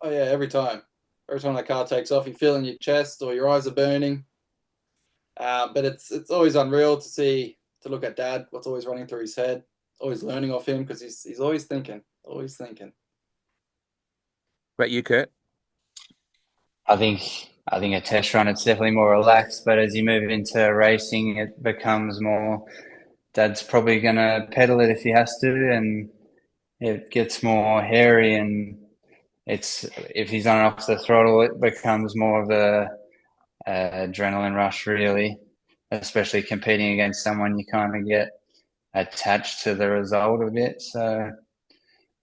Oh yeah, every time. Every time that car takes off, you feel in your chest or your eyes are burning. But it's always unreal to look at Dad. What's always running through his head. Always learning off him because he's always thinking, always thinking. But you, Kurt? I think a test run it's definitely more relaxed, but as you move into racing, it becomes more. Dad's probably gonna pedal it if he has to, and it gets more hairy, and it's if he's on off the throttle, it becomes more of a adrenaline rush, really. Especially competing against someone, you kind of get attached to the result a bit. So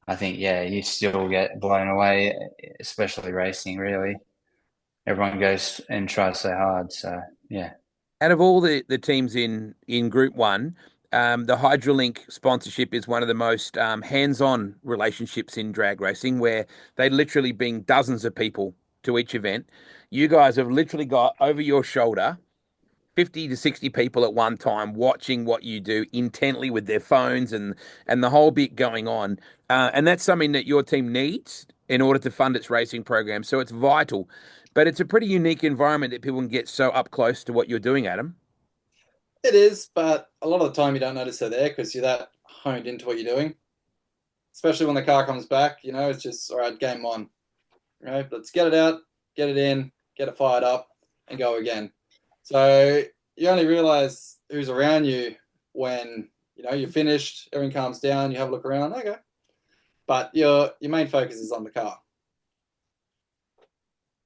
I think, yeah, you still get blown away, especially racing, really. Everyone goes and tries so hard. So, yeah. Out of all the teams in Group 1, the Hydrolink sponsorship is one of the most hands-on relationships in drag racing, where they literally bring dozens of people to each event. You guys have literally got over your shoulder 50 to 60 people at one time watching what you do intently with their phones and the whole bit going on. And that's something that your team needs in order to fund its racing program. So it's vital. But it's a pretty unique environment that people can get so up close to what you're doing, Adam. It is, but a lot of the time you don't notice they're there because you're that honed into what you're doing. Especially when the car comes back, it's just, all right, game on. Right? Let's get it out, get it in, get it fired up, and go again. So you only realize who's around you when, you're finished, everything calms down, you have a look around, okay. But your main focus is on the car.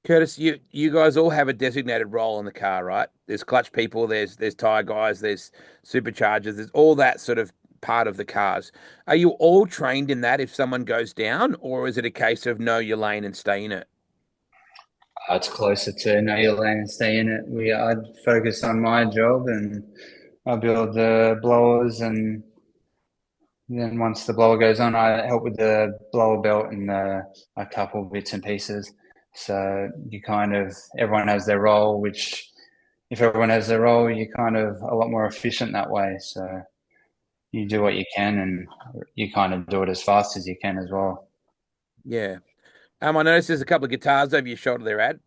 Curtis, you guys all have a designated role in the car, right? There's clutch people, there's tire guys, there's superchargers, there's all that sort of part of the cars. Are you all trained in that if someone goes down, or is it a case of know your lane and stay in it? It's closer to know your lane and stay in it. I'd focus on my job and I build the blowers, and then once the blower goes on, I help with the blower belt and a couple bits and pieces. So everyone has their role, which if everyone has their role, you're kind of a lot more efficient that way. So you do what you can and you kind of do it as fast as you can as well. Yeah. I noticed there's a couple of guitars over your shoulder there, Ad.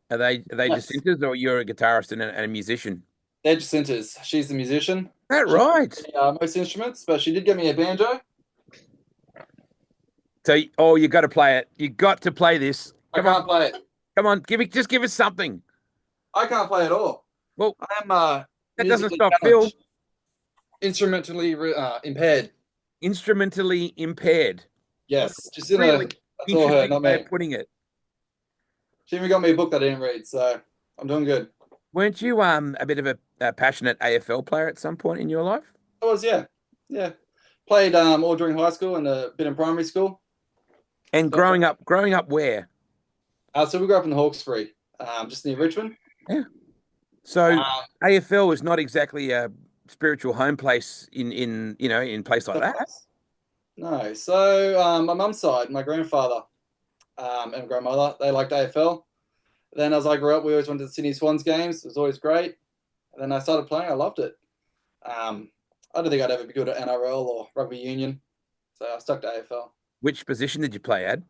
Are they Nice. Jacintha's, or you're a guitarist and a musician? They're Jacinta's. She's the musician. Is that right? Most instruments, but she did give me a banjo. So, you got to play it. You got to play this. I can't play it. Come on, just give us something. I can't play at all. Well, I am that doesn't stop challenged. Phil. Instrumentally impaired. Instrumentally impaired. Yes, Jacinta. Really That's all her, not me. Putting it. She even got me a book that I didn't read, so I'm doing good. Weren't you a bit of a passionate AFL player at some point in your life? I was, yeah, yeah. Played all during high school and a bit in primary school. And So, growing up where? so we grew up in the Hawkesbury, just near Richmond. Yeah. So Um, AFL is not exactly a spiritual home place in place like that. no, so my mum's side, my grandfather and grandmother, they liked AFL. Then as I grew up, we always went to the Sydney Swans games. It was always great. And then I started playing. I loved it. I don't think I'd ever be good at NRL or rugby union, so I stuck to AFL. Which position did you play, Ad?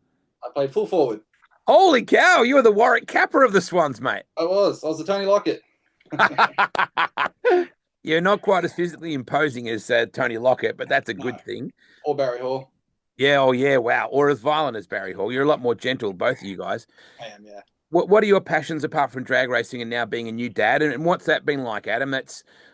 I played full forward. Holy cow, you were the Warwick Kappa of the Swans, mate. I was the Tony Lockett. You're not quite as physically imposing as Tony Lockett, but that's a good thing. Or Barry Hall. Yeah, oh yeah, wow. Or as violent as Barry Hall. You're a lot more gentle, both of you guys. I am, yeah. What are your passions apart from drag racing and now being a new dad? And what's that been like, Adam?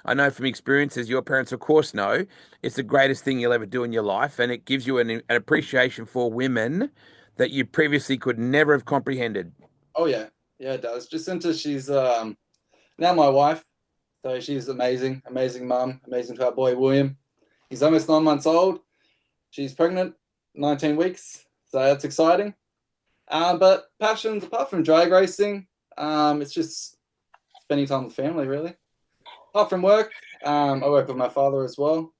I know from experience, as your parents, of course, know, it's the greatest thing you'll ever do in your life. And it gives you an appreciation for women that you previously could never have comprehended. Oh yeah, yeah, it does. Jacinta, she's now my wife, so she's amazing, amazing mum, amazing to our boy William. He's almost 9 months old. She's pregnant, 19 weeks, so that's exciting. But passions apart from drag racing, it's just spending time with family, really. Apart from work, I work with my father as well.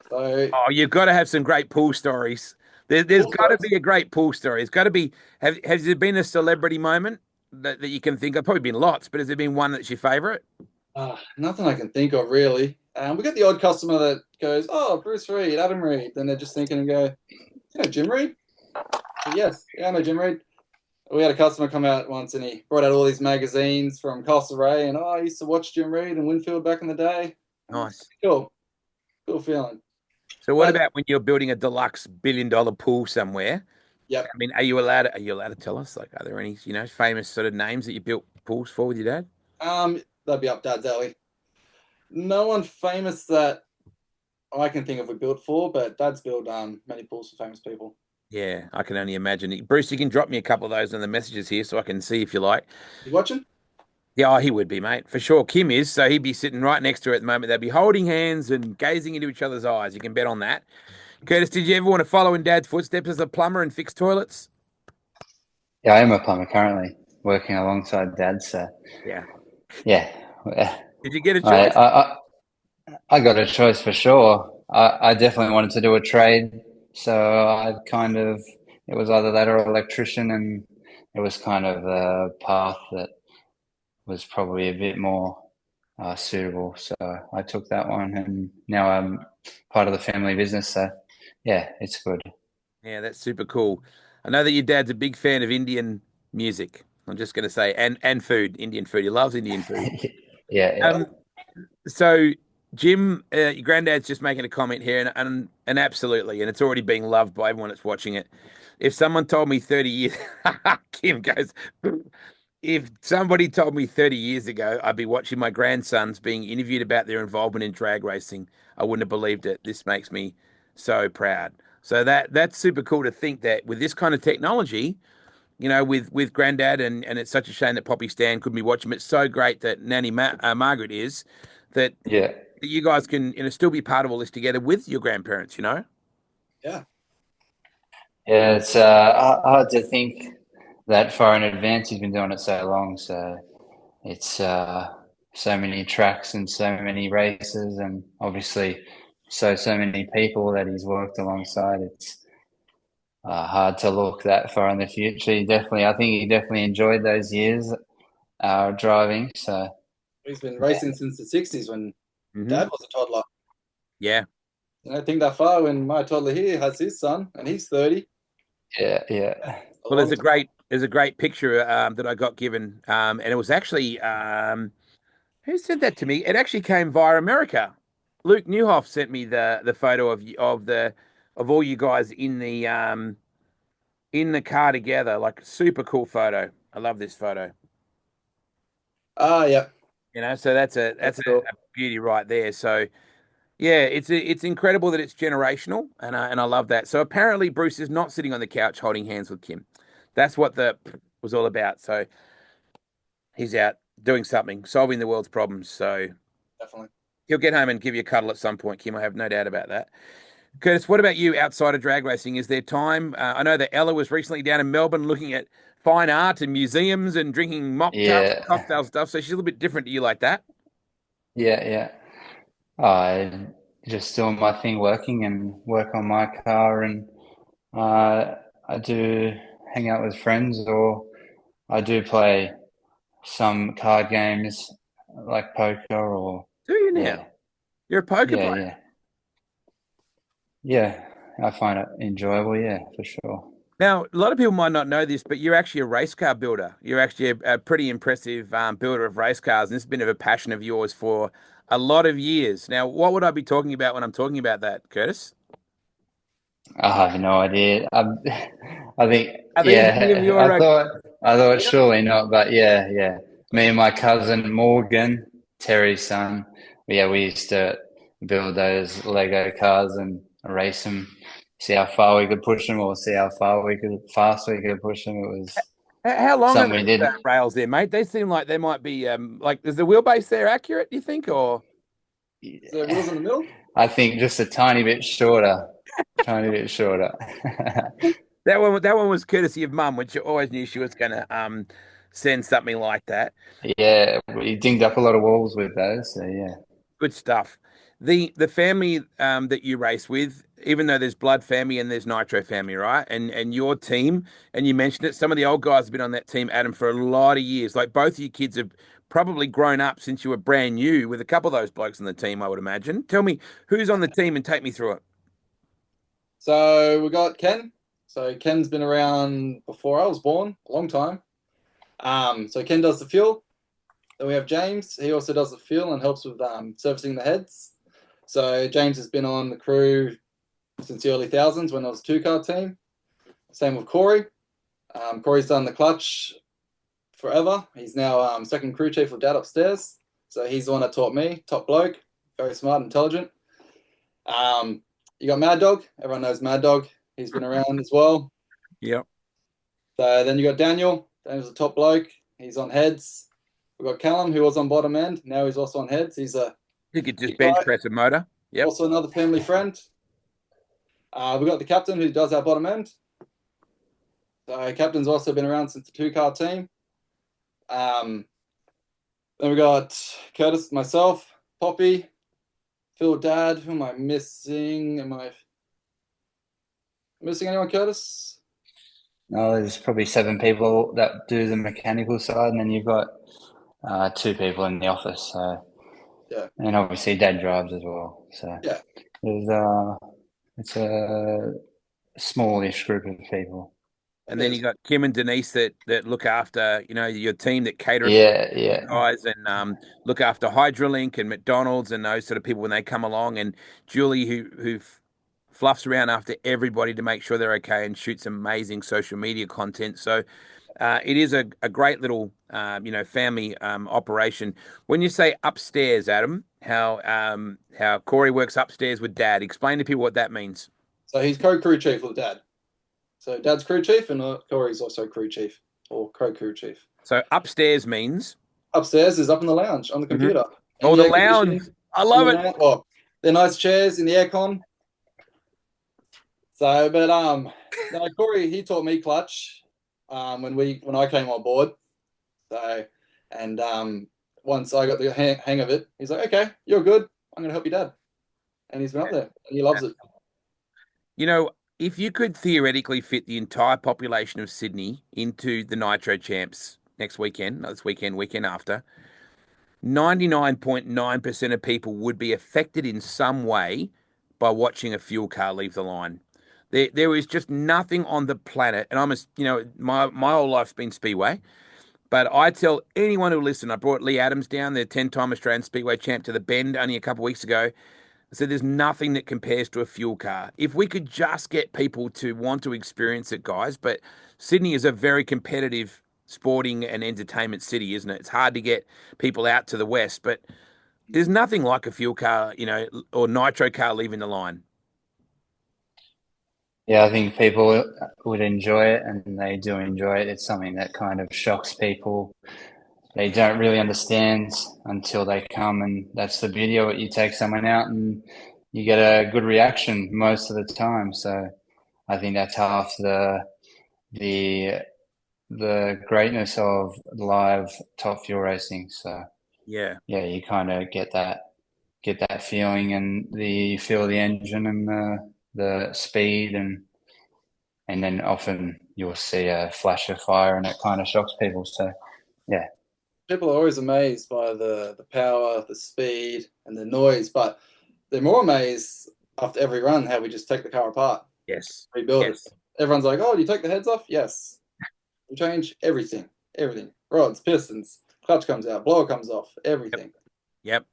So, Oh, you've got to have some great pool stories. There's pool got to stories? be a great pool story. It's got to be. Has there been a celebrity moment that you can think of? Probably been lots, but has there been one that's your favorite? Nothing I can think of really. We get the odd customer that goes, "Oh, Bruce Reed, Adam Reed," then they're just thinking and go, "You know Jim Reed?" Yes, yeah, I know Jim Reed. We had a customer come out once and he brought out all these magazines from Castlereagh and I used to watch Jim Reed and Winfield back in the day. Nice. Cool. Cool feeling. So what But about when you're building a deluxe $1 billion pool somewhere? yep. I mean, are you allowed to tell us? Like, are there any, famous sort of names that you built pools for with your dad? That'd be up Dad's alley. No one famous that I can think of we built for, but Dad's built many pools for famous people. Yeah, I can only imagine. Bruce, you can drop me a couple of those in the messages here so I can see if you like. You watching? Yeah, oh, he would be, mate, for sure. Kim is, so he'd be sitting right next to her at the moment. They'd be holding hands and gazing into each other's eyes. You can bet on that. Kurtis, did you ever want to follow in Dad's footsteps as a plumber and fix toilets? Yeah, I am a plumber currently, working alongside Dad. So Yeah. yeah, Did you get a choice? I got a choice for sure. I definitely wanted to do a trade, so it was either that or electrician, and it was kind of a path that was probably a bit more suitable. So I took that one, and now I'm part of the family business. So yeah, it's good. Yeah, that's super cool. I know that your dad's a big fan of Indian music. I'm just going to say, and food, Indian food. He loves Indian food. Yeah. So Jim, your granddad's just making a comment here, and absolutely, and it's already being loved by everyone that's watching it. If someone told me 30 years, Kim goes, if somebody told me 30 years ago I'd be watching my grandsons being interviewed about their involvement in drag racing, I wouldn't have believed it. This makes me so proud. So that's super cool to think that with this kind of technology, with Grandad, and it's such a shame that Poppy Stan couldn't be watching. But it's so great that Nanny Margaret is that. Yeah. That you guys can still be part of all this together with your grandparents. Yeah. Yeah, it's hard to think that far in advance. He's been doing it so long, so it's so many tracks and so many races, and obviously so many people that he's worked alongside. It's hard to look that far in the future. I think he definitely enjoyed those years driving. So He's been racing since the 60s when Dad was a toddler. Yeah. I think that far when my toddler here has his son and he's 30. Yeah. Well, there's a great picture that I got given, and it was actually who sent that to me? It actually came via America. Luke Newhoff sent me the photo of all you guys in the car together. Like, super cool photo. I love this photo. Yeah. So that's cool. a beauty right there. So yeah, it's incredible that it's generational, and I love that. So apparently Bruce is not sitting on the couch holding hands with Kim. That's what was all about. So he's out doing something, solving the world's problems. So Definitely. he'll get home and give you a cuddle at some point, Kim. I have no doubt about that. Kurtis, what about you outside of drag racing? Is there time? I know that Ella was recently down in Melbourne looking at fine art and museums and drinking mocktails and Yeah, cocktail stuff. So she's a little bit different to you like that. yeah. I just doing my thing, working and work on my car, and I do hang out with friends, or I do play some card games like poker, or Do you now? yeah, You're a poker yeah, player. yeah, yeah. I find it enjoyable, yeah, for sure. Now, a lot of people might not know this, but you're actually a race car builder. You're actually a pretty impressive builder of race cars, and this has been a passion of yours for a lot of years. Now, what would I be talking about when I'm talking about that, Kurtis? I have no idea. I think, I think it's any of yeah, your I thought surely not, but yeah, yeah. Me and my cousin Morgan, Terry's son, yeah, we used to build those Lego cars and race them, see how far we could push them, or see how fast we could push them. It was How long are something we those did. rails there, mate? They seem like they might be like, is the wheelbase there accurate, do you think, or Is there wheels in the middle? I think just a tiny bit shorter. that one was courtesy of mum, which you always knew she was going to send something like that. Yeah, we dinged up a lot of walls with those, so yeah. Good stuff. The family that you race with, even though there's blood family and there's nitro family, right? And your team, and you mentioned it, some of the old guys have been on that team, Adam, for a lot of years. Like both of you kids have probably grown up since you were brand new with a couple of those blokes on the team, I would imagine. Tell me who's on the team and take me through it. So we got Ken. So Ken's been around before I was born, a long time. So Ken does the fuel. Then we have James. He also does the fuel and helps with servicing the heads. So James has been on the crew since the early thousands when it was a two-car team. Same with Corey. Corey's done the clutch forever. He's now second crew chief with Dad upstairs. So he's the one that taught me. Top bloke, very smart, intelligent. You got Mad Dog. Everyone knows Mad Dog. He's been around as well. Yep. So then you got Daniel. Daniel's a top bloke. He's on heads. We've got Callum, who was on bottom end. Now he's also on heads. He's a You could just bench press a motor. Yep. also another family friend. We've got the captain who does our bottom end. So captain's also been around since the two-car team. Then we got Kurtis, myself, Poppy, Phil, Dad. Who am I missing? Am I missing anyone, Kurtis? No, there's probably 7 people that do the mechanical side, and then you've got 2 people in the office. So Yeah. and obviously Dad drives as well. So Yeah. there's it's a smallish group of people. And then you got Kim and Denise that look after, your team that cater for Yeah. guys and look after Hydrolink and McDonald's and those sort of people when they come along, and Julie who fluffs around after everybody to make sure they're okay and shoots amazing social media content. So it is a great little family operation. When you say upstairs, Adam, how Corey works upstairs with Dad, explain to people what that means. So he's co-crew chief with Dad. So Dad's crew chief and Corey's also crew chief or co-crew chief. So upstairs means Upstairs is up in the lounge on the computer. Oh, the lounge. I love it. Well, they're nice chairs in the aircon. So, but no, Corey, he taught me clutch when I came on board. So, and once I got the hang of it, he's like, "Okay, you're good. I'm gonna help your dad," and he's been up there. And he loves it. If you could theoretically fit the entire population of Sydney into the Nitro Champs next weekend, not this weekend, weekend after, 99.9% of people would be affected in some way by watching a fuel car leave the line. There is just nothing on the planet, and my whole life's been Speedway, but I tell anyone who listens, I brought Lee Adams down, the 10-time Australian Speedway champ, to the Bend only a couple of weeks ago. I said, there's nothing that compares to a fuel car. If we could just get people to want to experience it, guys, but Sydney is a very competitive sporting and entertainment city, isn't it? It's hard to get people out to the west, but there's nothing like a fuel car, or nitro car leaving the line. Yeah, I think people would enjoy it, and they do enjoy it. It's something that kind of shocks people. They don't really understand until they come, and that's the beauty of it. You take someone out, and you get a good reaction most of the time. So I think that's half the greatness of live top fuel racing. So Yeah. yeah, you kind of get that feeling, and you feel the engine and the speed, and then often you'll see a flash of fire, and it kind of shocks people. So yeah. People are always amazed by the power, the speed, and the noise, but they're more amazed after every run how we just take the car apart, Yes. rebuild Yes. it. Everyone's like, "Oh, do you take the heads off?" Yes. We change everything, everything. Rods, pistons, clutch comes out, blower comes off, everything. Yep.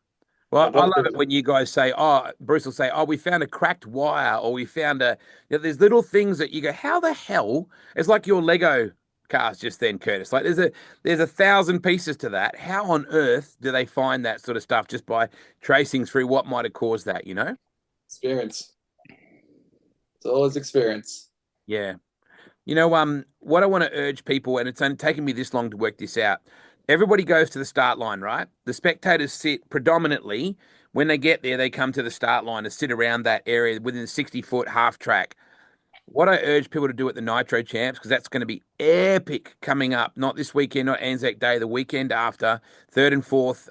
Well, I love it People, when you guys say, "Oh," Bruce will say, "Oh, we found a cracked wire," or "We found a." There's little things that you go, "How the hell?" It's like your Lego cars just then, Curtis. Like there's a thousand pieces to that. How on earth do they find that sort of stuff just by tracing through what might have caused that? You know? experience. It's always experience. Yeah. You know, what I want to urge people, and it's only taken me this long to work this out. Everybody goes to the start line, right? The spectators sit predominantly when they get there, they come to the start line to sit around that area within the 60-foot half track. What I urge people to do at the Nitro Champs, because that's going to be epic coming up, not this weekend, not Anzac Day, the weekend after, 3rd and 4th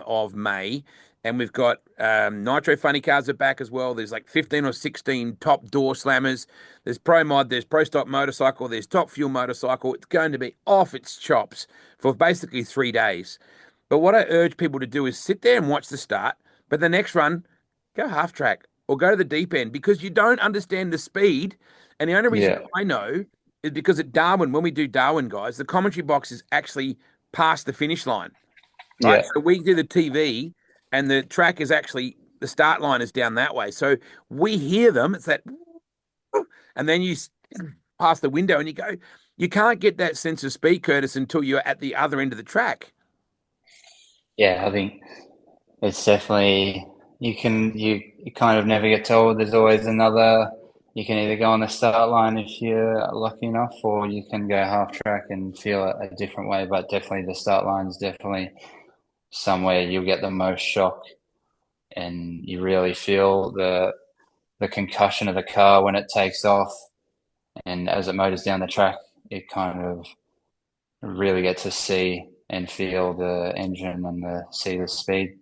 of May. And we've got Nitro Funny Cars are back as well. There's like 15 or 16 top door slammers. There's Pro Mod, there's Pro Stock Motorcycle, there's Top Fuel Motorcycle. It's going to be off its chops for basically 3 days. But what I urge people to do is sit there and watch the start, but the next run, go half track or go to the deep end because you don't understand the speed. And the only reason Yeah. I know is because at Darwin, when we do Darwin, guys, the commentary box is actually past the finish line, right? Yeah. So we do the TV and the track is actually, the start line is down that way. So we hear them. It's that, and then you pass the window and you go, you can't get that sense of speed, Curtis, until you're at the other end of the track. Yeah, I think it's definitely you kind of never get told. There's always another. You can either go on the start line if you're lucky enough, or you can go half track and feel it a different way. But definitely the start line is definitely somewhere you'll get the most shock, and you really feel the concussion of the car when it takes off, and as it motors down the track, it kind of really get to see and feel the engine and see the speed.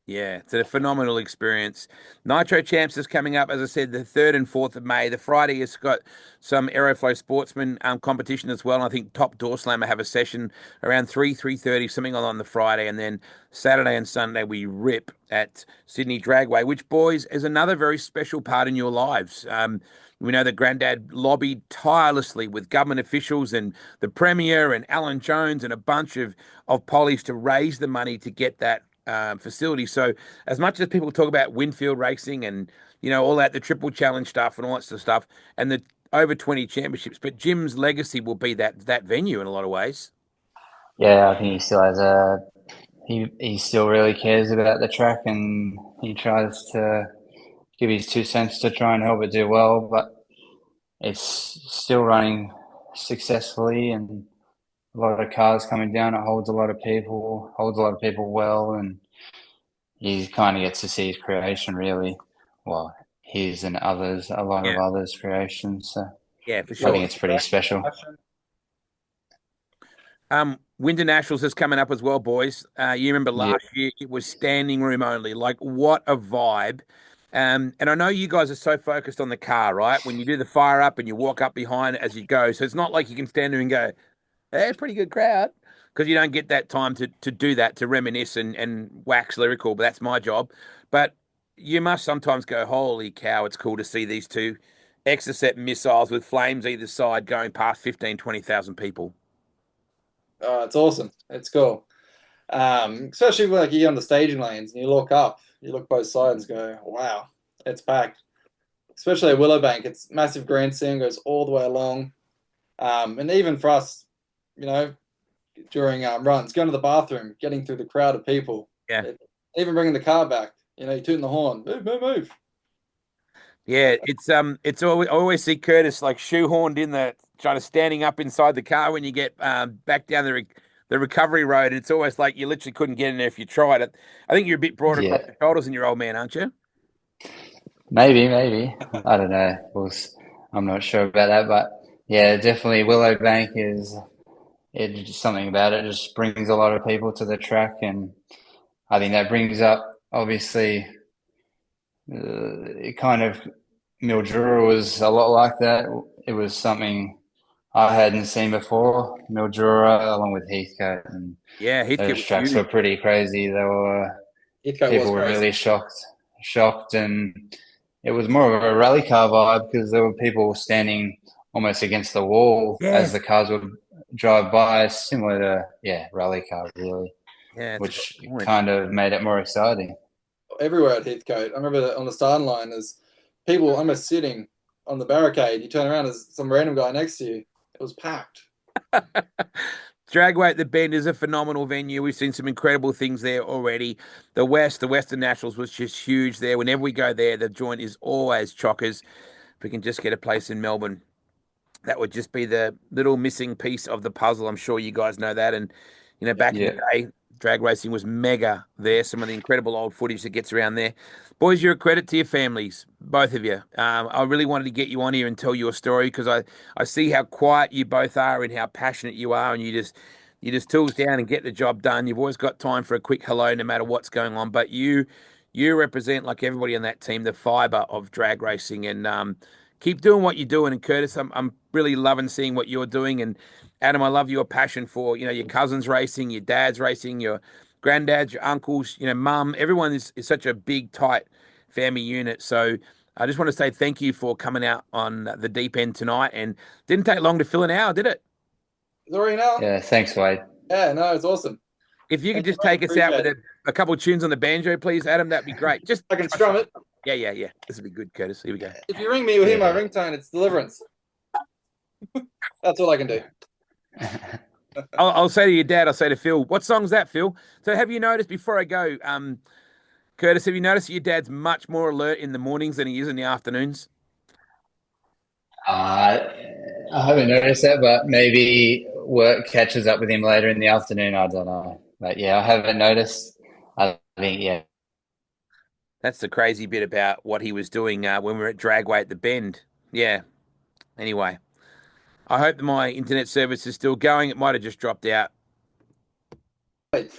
Yeah, it's a phenomenal experience. Nitro Champs is coming up, as I said, the 3rd and 4th of May. The Friday has got some Aeroflow Sportsman competition as well. I think Top Door Slammer have a session around 3:30, something on the Friday. And then Saturday and Sunday, we rip at Sydney Dragway, which, boys, is another very special part in your lives. We know that Grandad lobbied tirelessly with government officials and the Premier and Alan Jones and a bunch of pollies to raise the money to get that facility. So as much as people talk about Winfield racing and all that, the Triple Challenge stuff and all that sort of stuff, and the over 20 championships, but Jim's legacy will be that venue in a lot of ways. Yeah, I think he still has he still really cares about the track, and he tries to give his 2 cents to try and help it do well, but it's still running successfully, and a lot of cars coming down. It holds a lot of people well, and he kind of gets to see his creation really. Well, his and others, a lot of Yeah, others' creations. So yeah, for I think sure. it's pretty special. Winter Nationals is coming up as well, boys. You remember Yeah. last year it was standing room only. Like what a vibe. And I know you guys are so focused on the car, right? When you do the fire up and you walk up behind it as you go. So it's not like you can stand there and go, hey, pretty good crowd. Because you don't get that time to do that, to reminisce and wax lyrical, but that's my job. But you must sometimes go, holy cow, it's cool to see these two Exocet missiles with flames either side going past 15, 20,000 people. It's awesome. It's cool. Especially when like you're on the staging lanes and you look up, you look both sides and go, wow, it's packed. Especially at Willowbank, it's massive grandstand, goes all the way along. And even for us, you know, during runs, going to the bathroom, getting through the crowd of people, Yeah. even bringing the car back, you tooting the horn, move, move, move. Yeah, it's always I always see Kurtis like shoehorned in the trying to standing up inside the car when you get back down the recovery road. It's almost like you literally couldn't get in there if you tried it. I think you're a bit broad across Yeah, the shoulders in your old man, aren't you? maybe. I don't know. I'm not sure about that, but yeah, definitely Willowbank is it's something about it just brings a lot of people to the track, and I think that brings up obviously it kind of Mildura was a lot like that. It was something I hadn't seen before. Mildura along with Heathcote, and Yeah, Heathcote those was tracks were huge. pretty crazy. They were Heathcote was people were crazy. really shocked, and it was more of a rally car vibe because there were people standing almost against the wall as Yeah, the cars would drive by, similar to rally car really, yeah, it's a good which point. kind of made it more exciting. Everywhere at Heathcote. I remember that on the starting line, there's people almost sitting on the barricade. You turn around, there's some random guy next to you. It was packed. Dragway at the Bend is a phenomenal venue. We've seen some incredible things there already. The Western Nationals was just huge there. Whenever we go there, the joint is always chockers. If we can just get a place in Melbourne, that would just be the little missing piece of the puzzle. I'm sure you guys know that. And, back in the Yeah, day, drag racing was mega there. Some of the incredible old footage that gets around there. Boys, you're a credit to your families, both of you. I really wanted to get you on here and tell your story because I see how quiet you both are and how passionate you are. And you just tools down and get the job done. You've always got time for a quick hello, no matter what's going on. But you represent, like everybody on that team, the fiber of drag racing. And keep doing what you're doing. And Kurtis, I'm really loving seeing what you're doing. And Adam, I love your passion for your cousins racing, your dad's racing, your granddads, your uncles, mum. Everyone is such a big, tight family unit. So I just want to say thank you for coming out on the deep end tonight. And didn't take long to fill an hour, did it? Is it already now? yeah. Thanks, Wade. Yeah, no, it's awesome. If you could Thank you, just mate. take us out Appreciate with it. a couple of tunes on the banjo, please, Adam, that'd be great. Just I can try strum something. it. Yeah, yeah, yeah. This would be good, Curtis. Here we go. If you ring me, you'll hear my Yeah. ringtone. It's Deliverance. That's all I can do. I'll say to your dad, I'll say to Phil, what song's that, Phil? So have you noticed before I go, Curtis, have you noticed that your dad's much more alert in the mornings than he is in the afternoons? Uh, I haven't noticed that, but maybe work catches up with him later in the afternoon. I don't know. But yeah, I haven't noticed. I think, yeah. That's the crazy bit about what he was doing when we were at Dragway at the Bend. Yeah. Anyway, I hope that my internet service is still going. It might have just dropped out. Wait,